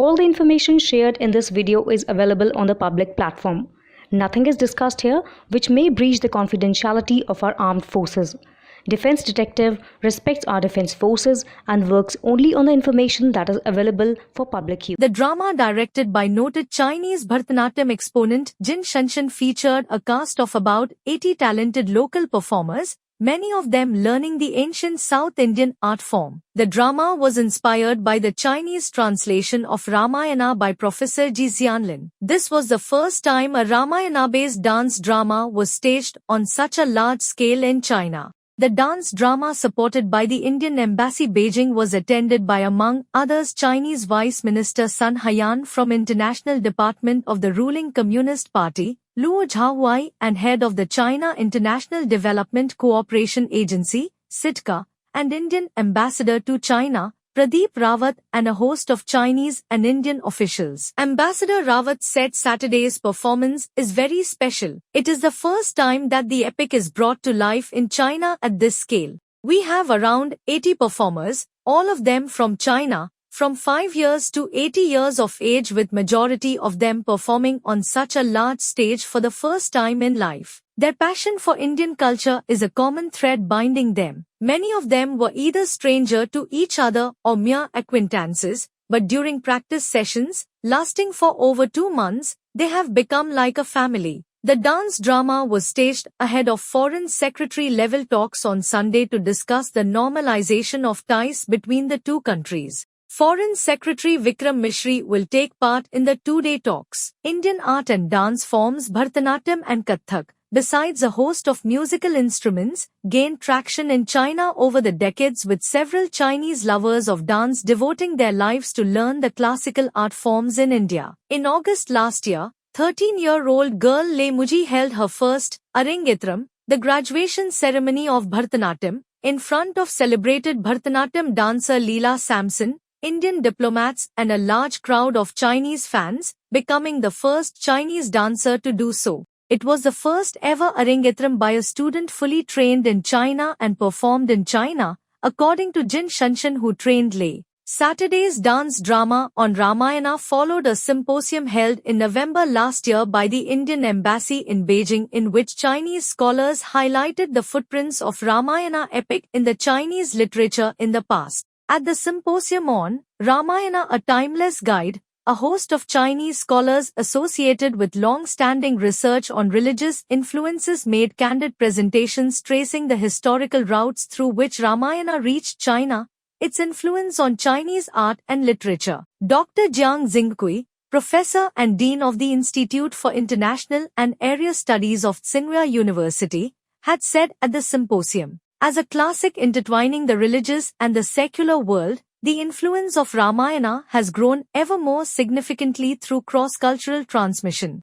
All the information shared in this video is available on the public platform. Nothing is discussed here which may breach the confidentiality of our armed forces. Defense Detective respects our defense forces and works only on the information that is available for public use. The drama, directed by noted Chinese Bharatanatyam exponent Jin Shanshan, featured a cast of about 80 talented local performers, many of them learning the ancient South Indian art form. The drama was inspired by the Chinese translation of Ramayana by Professor Ji Xianlin. This was the first time a Ramayana-based dance drama was staged on such a large scale in China. The dance drama, supported by the Indian Embassy Beijing, was attended by, among others, Chinese Vice Minister Sun Haiyan from International Department of the ruling Communist Party, Luo Zhaohui, and head of the China International Development Cooperation Agency, CITCA, and Indian Ambassador to China, Pradeep Rawat, and a host of Chinese and Indian officials. Ambassador Rawat said Saturday's performance is very special. It is the first time that the epic is brought to life in China at this scale. We have around 80 performers, all of them from China, from 5 years to 80 years of age, with majority of them performing on such a large stage for the first time in life. Their passion for Indian culture is a common thread binding them. Many of them were either stranger to each other or mere acquaintances, but during practice sessions, lasting for over 2 months, they have become like a family. The dance drama was staged ahead of Foreign Secretary-level talks on Sunday to discuss the normalization of ties between the two countries. Foreign Secretary Vikram Misri will take part in the 2-day talks. Indian art and dance forms Bharatanatyam and Kathak, besides a host of musical instruments, gained traction in China over the decades, with several Chinese lovers of dance devoting their lives to learn the classical art forms in India. In August last year, 13-year-old girl Le Muji held her first Arangetram, the graduation ceremony of Bharatanatyam, in front of celebrated Bharatanatyam dancer Leela Samson, Indian diplomats, and a large crowd of Chinese fans, becoming the first Chinese dancer to do so. It was the first ever Arangetram by a student fully trained in China and performed in China, according to Jin Shanshan, who trained Le. Saturday's dance drama on Ramayana followed a symposium held in November last year by the Indian Embassy in Beijing, in which Chinese scholars highlighted the footprints of Ramayana epic in the Chinese literature in the past. At the symposium on Ramayana, a Timeless Guide, a host of Chinese scholars associated with long-standing research on religious influences made candid presentations tracing the historical routes through which Ramayana reached China, its influence on Chinese art and literature. Dr. Jiang Xingqi, professor and dean of the Institute for International and Area Studies of Tsinghua University, had said at the symposium, as a classic intertwining the religious and the secular world, the influence of Ramayana has grown ever more significantly through cross-cultural transmission.